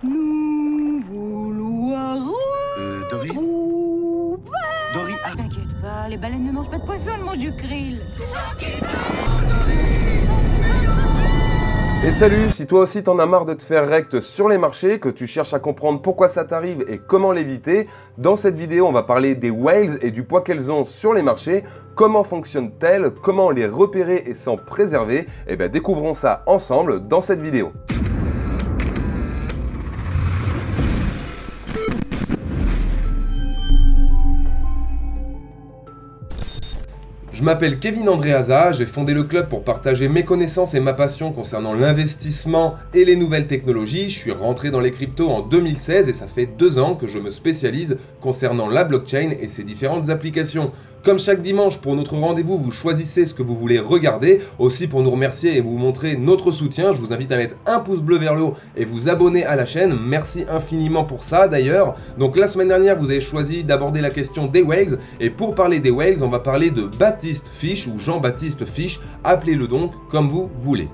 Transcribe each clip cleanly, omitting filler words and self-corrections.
Nous vouloir Dory trouver. Dory, ah. T'inquiète pas, les baleines ne mangent pas de poisson, elles mangent du krill. Et salut, si toi aussi t'en as marre de te faire recte sur les marchés, que tu cherches à comprendre pourquoi ça t'arrive et comment l'éviter, dans cette vidéo on va parler des whales et du poids qu'elles ont sur les marchés, comment fonctionnent-elles, comment les repérer et s'en préserver, et bien découvrons ça ensemble dans cette vidéo. Je m'appelle Kevin Andreasa, j'ai fondé le club pour partager mes connaissances et ma passion concernant l'investissement et les nouvelles technologies. Je suis rentré dans les cryptos en 2016 et ça fait 2 ans que je me spécialise concernant la blockchain et ses différentes applications. Comme chaque dimanche pour notre rendez-vous, vous choisissez ce que vous voulez regarder. Aussi pour nous remercier et vous montrer notre soutien, je vous invite à mettre un pouce bleu vers le haut et vous abonner à la chaîne. Merci infiniment pour ça d'ailleurs. Donc la semaine dernière, vous avez choisi d'aborder la question des whales. Et pour parler des whales, on va parler de Baptiste Fish ou Jean-Baptiste Fish. Appelez-le donc comme vous voulez.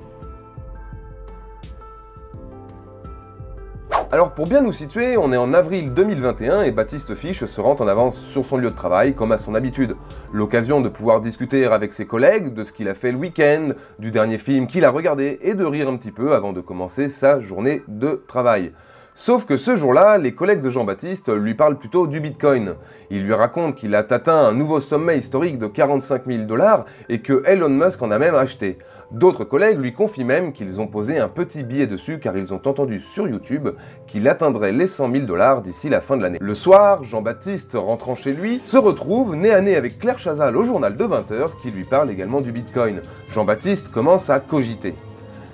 Alors pour bien nous situer, on est en avril 2021 et Baptiste Fish se rend en avance sur son lieu de travail comme à son habitude. L'occasion de pouvoir discuter avec ses collègues de ce qu'il a fait le week-end, du dernier film qu'il a regardé et de rire un petit peu avant de commencer sa journée de travail. Sauf que ce jour-là, les collègues de Jean-Baptiste lui parlent plutôt du Bitcoin. Ils lui racontent qu'il a atteint un nouveau sommet historique de 45 000 $ et que Elon Musk en a même acheté. D'autres collègues lui confient même qu'ils ont posé un petit billet dessus car ils ont entendu sur YouTube qu'il atteindrait les 100 000 $ d'ici la fin de l'année. Le soir, Jean-Baptiste, rentrant chez lui, se retrouve nez à nez avec Claire Chazal au journal de 20 h qui lui parle également du Bitcoin. Jean-Baptiste commence à cogiter.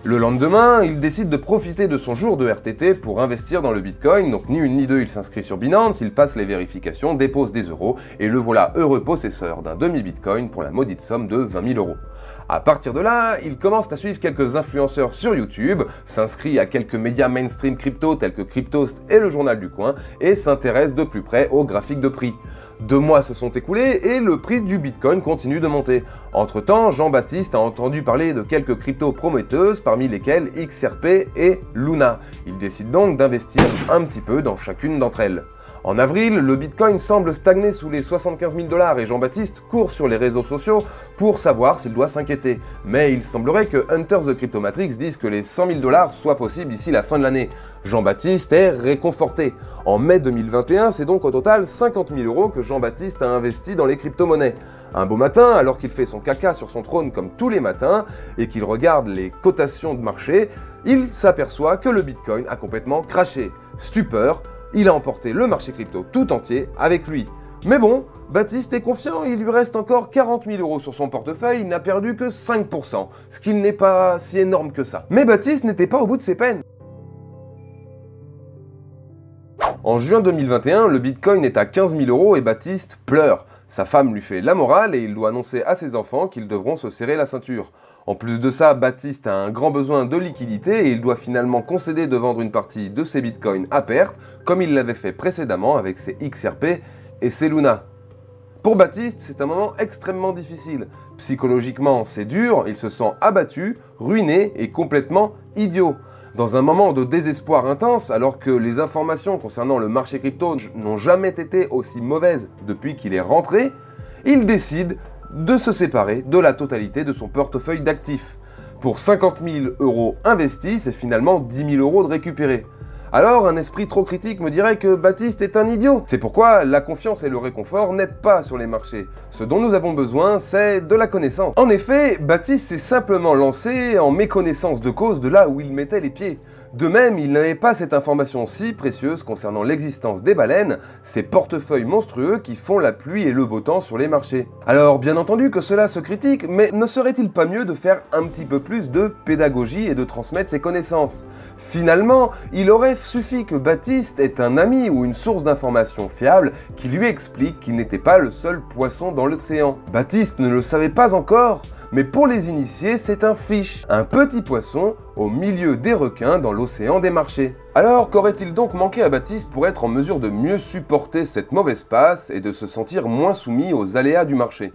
Le lendemain, il décide de profiter de son jour de RTT pour investir dans le Bitcoin, donc ni une ni deux, il s'inscrit sur Binance, il passe les vérifications, dépose des euros, et le voilà heureux possesseur d'un demi-Bitcoin pour la maudite somme de 20 000 €. À partir de là, il commence à suivre quelques influenceurs sur YouTube, s'inscrit à quelques médias mainstream crypto tels que Cryptost et le Journal du Coin, et s'intéresse de plus près aux graphiques de prix. 2 mois se sont écoulés et le prix du Bitcoin continue de monter. Entre-temps, Jean-Baptiste a entendu parler de quelques cryptos prometteuses, parmi lesquelles XRP et Luna. Il décide donc d'investir un petit peu dans chacune d'entre elles. En avril, le Bitcoin semble stagner sous les 75 000 $ et Jean-Baptiste court sur les réseaux sociaux pour savoir s'il doit s'inquiéter. Mais il semblerait que Hunter the Cryptomatrix dise que les 100 000 $ soient possibles d'ici la fin de l'année. Jean-Baptiste est réconforté. En mai 2021, c'est donc au total 50 000 € que Jean-Baptiste a investi dans les crypto-monnaies. Un beau matin, alors qu'il fait son caca sur son trône comme tous les matins et qu'il regarde les cotations de marché, il s'aperçoit que le Bitcoin a complètement craché. Stupeur, il a emporté le marché crypto tout entier avec lui. Mais bon, Baptiste est confiant, il lui reste encore 40 000 € sur son portefeuille, il n'a perdu que 5%, ce qui n'est pas si énorme que ça. Mais Baptiste n'était pas au bout de ses peines. En juin 2021, le Bitcoin est à 15 000 € et Baptiste pleure. Sa femme lui fait la morale et il doit annoncer à ses enfants qu'ils devront se serrer la ceinture. En plus de ça, Baptiste a un grand besoin de liquidité et il doit finalement concéder de vendre une partie de ses bitcoins à perte, comme il l'avait fait précédemment avec ses XRP et ses Luna. Pour Baptiste, c'est un moment extrêmement difficile. Psychologiquement, c'est dur, il se sent abattu, ruiné et complètement idiot. Dans un moment de désespoir intense, alors que les informations concernant le marché crypto n'ont jamais été aussi mauvaises depuis qu'il est rentré, il décide de se séparer de la totalité de son portefeuille d'actifs. Pour 50 000 € investis, c'est finalement 10 000 € de récupérer. Alors, un esprit trop critique me dirait que Baptiste est un idiot. C'est pourquoi la confiance et le réconfort n'aident pas sur les marchés. Ce dont nous avons besoin, c'est de la connaissance. En effet, Baptiste s'est simplement lancé en méconnaissance de cause de là où il mettait les pieds. De même, il n'avait pas cette information si précieuse concernant l'existence des baleines, ces portefeuilles monstrueux qui font la pluie et le beau temps sur les marchés. Alors, bien entendu que cela se critique, mais ne serait-il pas mieux de faire un petit peu plus de pédagogie et de transmettre ses connaissances? Finalement, il aurait suffi que Baptiste ait un ami ou une source d'information fiable qui lui explique qu'il n'était pas le seul poisson dans l'océan. Baptiste ne le savait pas encore, mais pour les initiés, c'est un fish, un petit poisson au milieu des requins dans l'océan des marchés. Alors, qu'aurait-il donc manqué à Baptiste pour être en mesure de mieux supporter cette mauvaise passe et de se sentir moins soumis aux aléas du marché?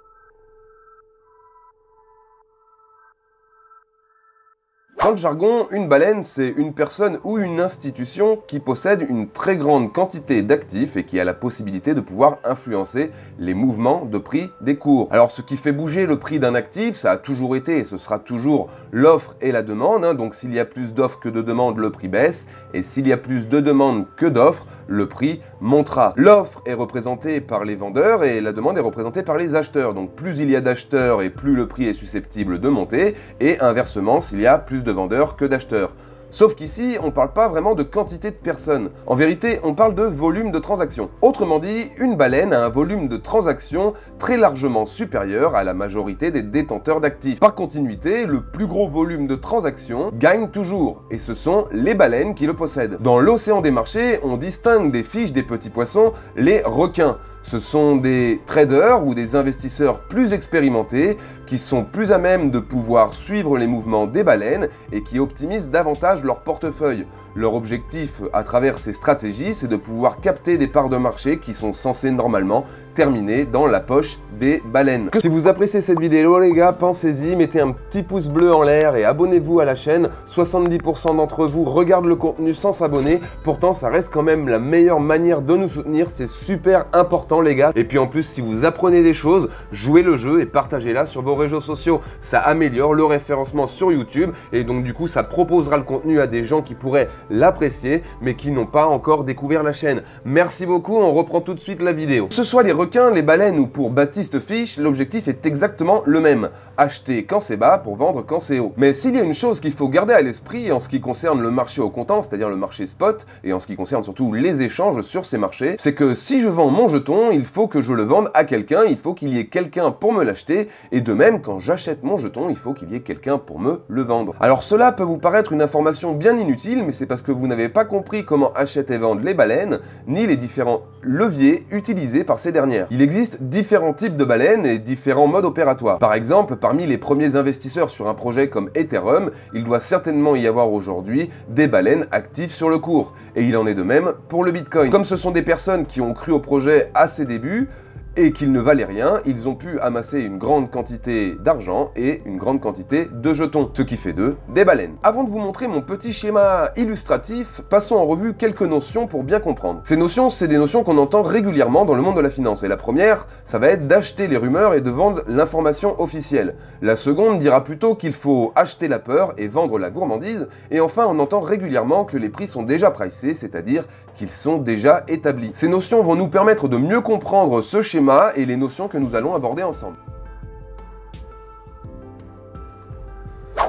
Dans le jargon, une baleine, c'est une personne ou une institution qui possède une très grande quantité d'actifs et qui a la possibilité de pouvoir influencer les mouvements de prix des cours. Alors ce qui fait bouger le prix d'un actif, ça a toujours été et ce sera toujours l'offre et la demande, hein. Donc s'il y a plus d'offres que de demandes, le prix baisse, et s'il y a plus de demandes que d'offres, le prix montera. L'offre est représentée par les vendeurs et la demande est représentée par les acheteurs. Donc plus il y a d'acheteurs et plus le prix est susceptible de monter, et inversement s'il y a plus de vendeurs que d'acheteurs. Sauf qu'ici, on ne parle pas vraiment de quantité de personnes. En vérité, on parle de volume de transactions. Autrement dit, une baleine a un volume de transactions très largement supérieur à la majorité des détenteurs d'actifs. Par continuité, le plus gros volume de transactions gagne toujours, et ce sont les baleines qui le possèdent. Dans l'océan des marchés, on distingue des fiches des petits poissons, les requins. Ce sont des traders ou des investisseurs plus expérimentés qui sont plus à même de pouvoir suivre les mouvements des baleines et qui optimisent davantage leur portefeuille. Leur objectif à travers ces stratégies, c'est de pouvoir capter des parts de marché qui sont censées normalement terminer dans la poche des baleines. Si vous appréciez cette vidéo les gars, pensez-y, mettez un petit pouce bleu en l'air et abonnez-vous à la chaîne. 70% d'entre vous regardent le contenu sans s'abonner, pourtant ça reste quand même la meilleure manière de nous soutenir, c'est super important les gars. Et puis en plus, si vous apprenez des choses, jouez le jeu et partagez-la sur vos réseaux sociaux. Ça améliore le référencement sur YouTube et donc du coup ça proposera le contenu à des gens qui pourraient l'apprécier mais qui n'ont pas encore découvert la chaîne. Merci beaucoup, on reprend tout de suite la vidéo. Que ce soit les requins, les baleines ou pour Baptiste Fish, l'objectif est exactement le même. Acheter quand c'est bas pour vendre quand c'est haut. Mais s'il y a une chose qu'il faut garder à l'esprit en ce qui concerne le marché au comptant, c'est-à-dire le marché spot, et en ce qui concerne surtout les échanges sur ces marchés, c'est que si je vends mon jeton, il faut que je le vende à quelqu'un, il faut qu'il y ait quelqu'un pour me l'acheter, et de même, quand j'achète mon jeton, il faut qu'il y ait quelqu'un pour me le vendre. Alors cela peut vous paraître une information bien inutile, mais c'est parce que vous n'avez pas compris comment achètent et vendent les baleines, ni les différents leviers utilisés par ces dernières. Il existe différents types de baleines et différents modes opératoires. Par exemple, parmi les premiers investisseurs sur un projet comme Ethereum, il doit certainement y avoir aujourd'hui des baleines actives sur le cours. Et il en est de même pour le Bitcoin. Comme ce sont des personnes qui ont cru au projet à ses débuts, et qu'ils ne valaient rien, ils ont pu amasser une grande quantité d'argent et une grande quantité de jetons, ce qui fait d'eux des baleines. Avant de vous montrer mon petit schéma illustratif, passons en revue quelques notions pour bien comprendre. Ces notions, c'est des notions qu'on entend régulièrement dans le monde de la finance, et la première, ça va être d'acheter les rumeurs et de vendre l'information officielle. La seconde dira plutôt qu'il faut acheter la peur et vendre la gourmandise, et enfin on entend régulièrement que les prix sont déjà pricés, c'est-à-dire qu'ils sont déjà établis. Ces notions vont nous permettre de mieux comprendre ce schéma et les notions que nous allons aborder ensemble.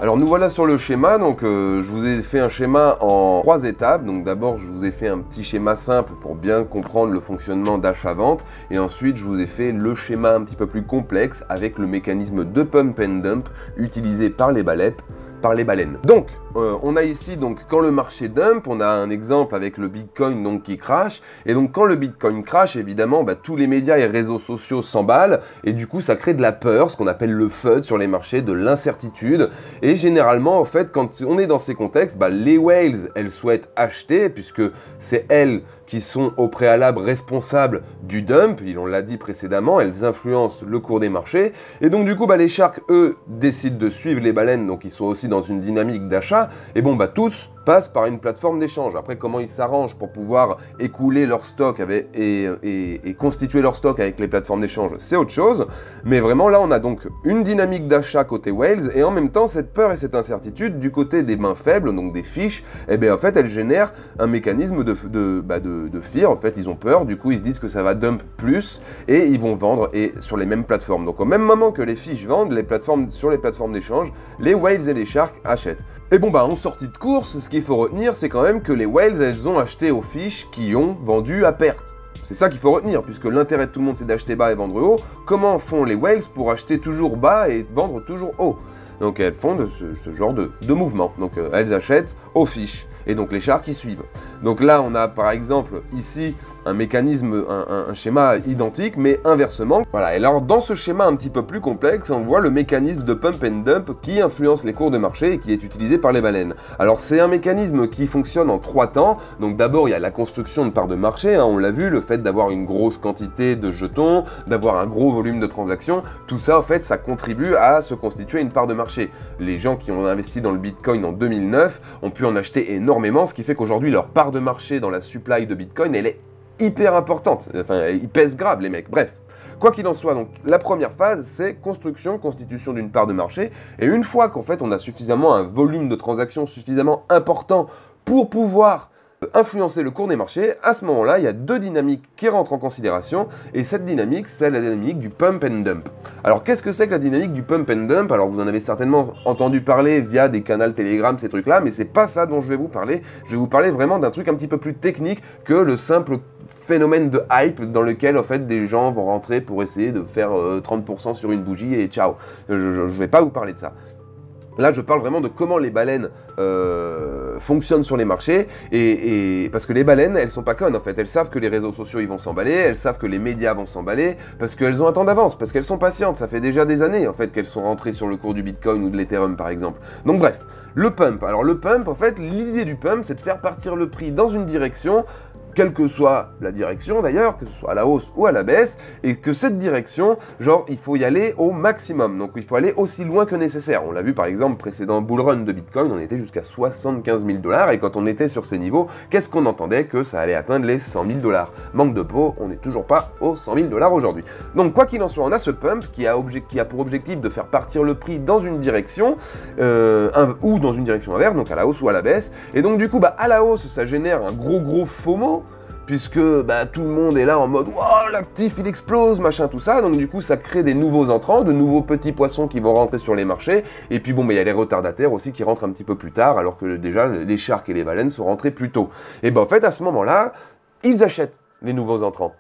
Alors nous voilà sur le schéma, donc je vous ai fait un schéma en 3 étapes. Donc d'abord je vous ai fait un petit schéma simple pour bien comprendre le fonctionnement d'achat-vente, et ensuite je vous ai fait le schéma un petit peu plus complexe avec le mécanisme de pump and dump utilisé par les baleines. Donc, on a ici, donc, quand le marché dump, on a un exemple avec le Bitcoin donc, qui crash, et donc quand le Bitcoin crash, évidemment, tous les médias et réseaux sociaux s'emballent, et du coup ça crée de la peur, ce qu'on appelle le FUD sur les marchés, de l'incertitude, et généralement, en fait, quand on est dans ces contextes, les whales, elles souhaitent acheter, puisque c'est elles qui sont au préalable responsables du dump, on l'a dit précédemment, elles influencent le cours des marchés, et donc du coup, les sharks, eux, décident de suivre les baleines, donc ils sont aussi dans une dynamique d'achat, et bon, tous passent par une plateforme d'échange. Après, comment ils s'arrangent pour pouvoir écouler leur stock et constituer leur stock avec les plateformes d'échange, c'est autre chose. Mais vraiment, là, on a donc une dynamique d'achat côté whales, et en même temps, cette peur et cette incertitude du côté des mains faibles, donc des fiches, et bien en fait, elles génèrent un mécanisme de fear. En fait, ils ont peur, du coup, ils se disent que ça va dump plus, et ils vont vendre sur les mêmes plateformes. Donc, au même moment que les fiches vendent, sur les plateformes d'échange, les whales et les sharks achètent. Et bon, en sortie de course, ce qu'il faut retenir, c'est quand même que les whales, elles ont acheté aux fiches qui ont vendu à perte. C'est ça qu'il faut retenir, puisque l'intérêt de tout le monde, c'est d'acheter bas et vendre haut. Comment font les whales pour acheter toujours bas et vendre toujours haut? Donc elles font ce genre de mouvement. Donc elles achètent aux fiches. Et donc les sharks y suivent. Donc là, on a par exemple ici un mécanisme, un schéma identique, mais inversement. Voilà, et alors dans ce schéma un petit peu plus complexe, on voit le mécanisme de pump and dump qui influence les cours de marché et qui est utilisé par les baleines. Alors c'est un mécanisme qui fonctionne en 3 temps. Donc d'abord, il y a la construction de parts de marché, hein, on l'a vu, le fait d'avoir une grosse quantité de jetons, d'avoir un gros volume de transactions, tout ça, en fait, ça contribue à se constituer une part de marché. Les gens qui ont investi dans le Bitcoin en 2009 ont pu en acheter énormément, ce qui fait qu'aujourd'hui, leur part de marché dans la supply de Bitcoin, elle est hyper importante. Enfin, ils pèsent grave, les mecs. Bref. Quoi qu'il en soit, donc la première phase, c'est construction, constitution d'une part de marché. Et une fois qu'en fait, on a suffisamment un volume de transactions suffisamment important pour pouvoir influencer le cours des marchés, à ce moment-là, il y a 2 dynamiques qui rentrent en considération, et cette dynamique, c'est la dynamique du pump and dump. Alors, qu'est-ce que c'est que la dynamique du pump and dump? Alors, vous en avez certainement entendu parler via des canaux Telegram, ces trucs-là, mais c'est pas ça dont je vais vous parler. Je vais vous parler vraiment d'un truc un petit peu plus technique que le simple phénomène de hype dans lequel, en fait, des gens vont rentrer pour essayer de faire 30% sur une bougie et ciao. Je vais pas vous parler de ça. Là, je parle vraiment de comment les baleines fonctionnent sur les marchés, et parce que les baleines, elles sont pas connes en fait, elles savent que les réseaux sociaux ils vont s'emballer, elles savent que les médias vont s'emballer, parce qu'elles ont un temps d'avance, parce qu'elles sont patientes, ça fait déjà des années en fait qu'elles sont rentrées sur le cours du Bitcoin ou de l'Ethereum par exemple. Donc bref, le pump. Alors le pump, en fait, l'idée du pump, c'est de faire partir le prix dans une direction, quelle que soit la direction d'ailleurs, que ce soit à la hausse ou à la baisse, et que cette direction, genre, il faut y aller au maximum, donc il faut aller aussi loin que nécessaire. On l'a vu par exemple, précédent bull run de Bitcoin, on était jusqu'à 75 000 $, et quand on était sur ces niveaux, qu'est-ce qu'on entendait? Que ça allait atteindre les 100 000 $. Manque de peau, on n'est toujours pas aux 100 000 $ aujourd'hui. Donc quoi qu'il en soit, on a ce pump qui a pour objectif de faire partir le prix dans une direction, ou dans une direction inverse, donc à la hausse ou à la baisse, et donc du coup, à la hausse, ça génère un gros FOMO, puisque tout le monde est là en mode « Wow, l'actif il explose, machin, tout ça », donc du coup ça crée des nouveaux entrants, de nouveaux petits poissons qui vont rentrer sur les marchés, et puis bon, il y a les retardataires aussi qui rentrent un petit peu plus tard, alors que déjà les sharks et les baleines sont rentrés plus tôt. Et en fait, à ce moment-là, ils achètent les nouveaux entrants.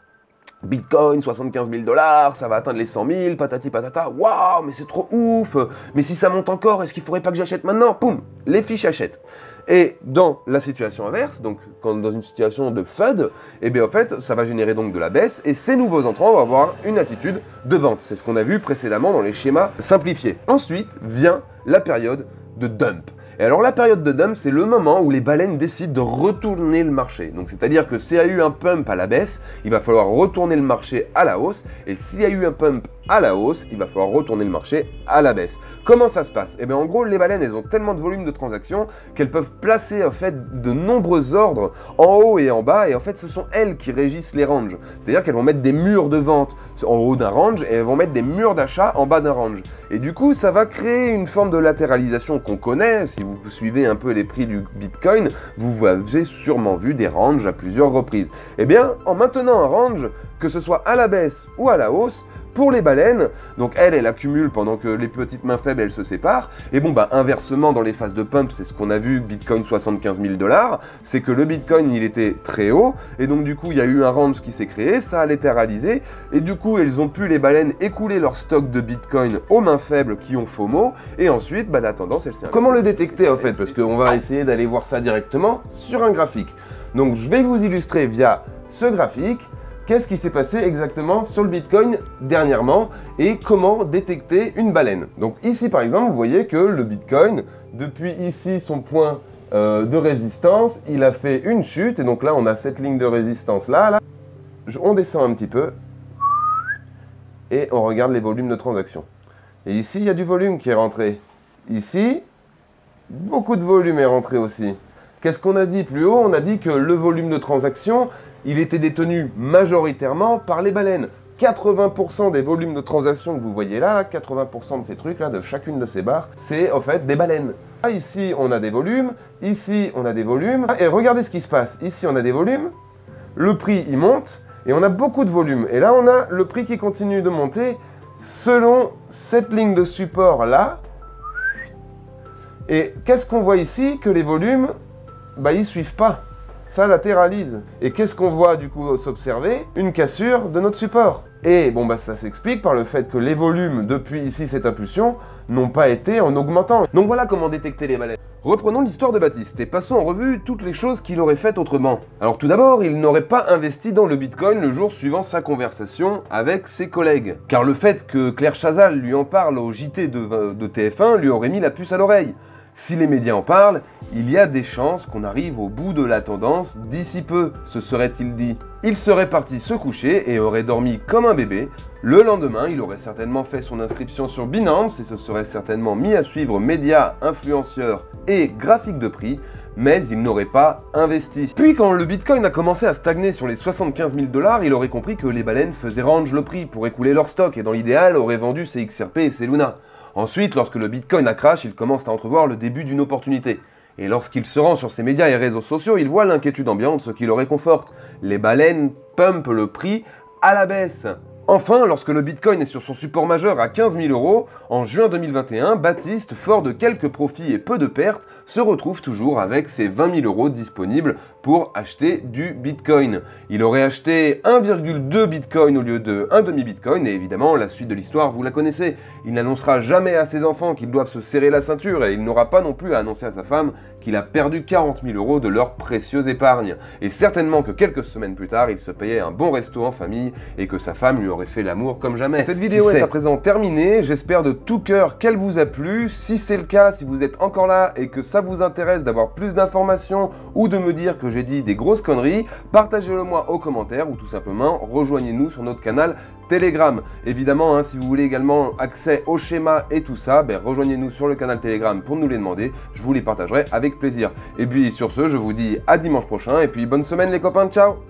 Bitcoin, 75 000 $, ça va atteindre les 100 000, patati patata, waouh, mais c'est trop ouf, mais si ça monte encore, est-ce qu'il faudrait pas que j'achète maintenant? Poum, les fiches achètent. Et dans la situation inverse, donc quand dans une situation de FUD, et bien en fait, ça va générer donc de la baisse, et ces nouveaux entrants vont avoir une attitude de vente. C'est ce qu'on a vu précédemment dans les schémas simplifiés. Ensuite vient la période de dump. Et alors la période de dump, c'est le moment où les baleines décident de retourner le marché. Donc c'est-à-dire que s'il y a eu un pump à la baisse, il va falloir retourner le marché à la hausse, et s'il y a eu un pump à la hausse, il va falloir retourner le marché à la baisse. Comment ça se passe? Et bien en gros, les baleines, elles ont tellement de volume de transactions qu'elles peuvent placer en fait de nombreux ordres en haut et en bas, et en fait ce sont elles qui régissent les ranges. C'est-à-dire qu'elles vont mettre des murs de vente en haut d'un range, et elles vont mettre des murs d'achat en bas d'un range. Et du coup, ça va créer une forme de latéralisation qu'on connaît. Si vous suivez un peu les prix du Bitcoin, vous avez sûrement vu des ranges à plusieurs reprises. Et bien, en maintenant un range, que ce soit à la baisse ou à la hausse, pour les baleines, donc elles accumulent pendant que les petites mains faibles, elles se séparent, et bon, inversement, dans les phases de pump, c'est ce qu'on a vu, Bitcoin 75 000 $, c'est que le Bitcoin, il était très haut, et donc du coup, il y a eu un range qui s'est créé, ça a latéralisé, et du coup, elles ont pu, les baleines, écouler leur stock de Bitcoin aux mains faibles qui ont FOMO, et ensuite, la tendance, elle s'est inversée. Comment le détecter, en fait? Parce qu'on va essayer d'aller voir ça directement sur un graphique. Donc, je vais vous illustrer via ce graphique, qu'est-ce qui s'est passé exactement sur le Bitcoin dernièrement et comment détecter une baleine. Donc ici par exemple, vous voyez que le Bitcoin, depuis ici son point de résistance, il a fait une chute et donc là on a cette ligne de résistance là. On descend un petit peu et on regarde les volumes de transactions. Et ici il y a du volume qui est rentré. Ici, beaucoup de volume est rentré aussi. Qu'est-ce qu'on a dit plus haut? On a dit que le volume de transactions, il était détenu majoritairement par les baleines. 80% des volumes de transactions que vous voyez là, 80% de ces trucs là, de chacune de ces barres, c'est en fait des baleines. Ici on a des volumes, ici on a des volumes, et regardez ce qui se passe. Ici on a des volumes, le prix il monte, et on a beaucoup de volumes. Et là on a le prix qui continue de monter selon cette ligne de support là. Et qu'est-ce qu'on voit ici? Que les volumes, ils suivent pas. Ça latéralise. Et qu'est-ce qu'on voit du coup s'observer? Une cassure de notre support. Et ça s'explique par le fait que les volumes depuis ici cette impulsion n'ont pas été en augmentant. Donc voilà comment détecter les baleines. Reprenons l'histoire de Baptiste et passons en revue toutes les choses qu'il aurait faites autrement. Alors tout d'abord, il n'aurait pas investi dans le Bitcoin le jour suivant sa conversation avec ses collègues. Car le fait que Claire Chazal lui en parle au JT de TF1 lui aurait mis la puce à l'oreille. Si les médias en parlent, il y a des chances qu'on arrive au bout de la tendance d'ici peu, se serait-il dit. Il serait parti se coucher et aurait dormi comme un bébé. Le lendemain, il aurait certainement fait son inscription sur Binance et se serait certainement mis à suivre médias, influenceurs et graphiques de prix, mais il n'aurait pas investi. Puis quand le Bitcoin a commencé à stagner sur les 75 000 $, il aurait compris que les baleines faisaient range le prix pour écouler leur stock et dans l'idéal aurait vendu ses XRP et ses Luna. Ensuite, lorsque le Bitcoin a crash, il commence à entrevoir le début d'une opportunité. Et lorsqu'il se rend sur ses médias et réseaux sociaux, il voit l'inquiétude ambiante, ce qui le réconforte. Les baleines pumpent le prix à la baisse. Enfin, lorsque le Bitcoin est sur son support majeur à 15 000 €, en juin 2021, Baptiste, fort de quelques profits et peu de pertes, se retrouve toujours avec ses 20 000 € disponibles pour acheter du Bitcoin. Il aurait acheté 1,2 Bitcoin au lieu de un demi-Bitcoin, et évidemment, la suite de l'histoire, vous la connaissez. Il n'annoncera jamais à ses enfants qu'ils doivent se serrer la ceinture, et il n'aura pas non plus à annoncer à sa femme qu'il a perdu 40 000 € de leur précieuse épargne. Et certainement que quelques semaines plus tard, il se payait un bon resto en famille, et que sa femme lui aurait fait l'amour comme jamais. Cette vidéo est à présent terminée, j'espère de tout cœur qu'elle vous a plu. Si c'est le cas, si vous êtes encore là et que ça vous intéresse d'avoir plus d'informations ou de me dire que j'ai dit des grosses conneries, partagez-le moi aux commentaires ou tout simplement rejoignez-nous sur notre canal Telegram. Évidemment, si vous voulez également accès au schéma et tout ça, rejoignez-nous sur le canal Telegram pour nous les demander, je vous les partagerai avec plaisir. Et puis sur ce, je vous dis à dimanche prochain et puis bonne semaine les copains, ciao!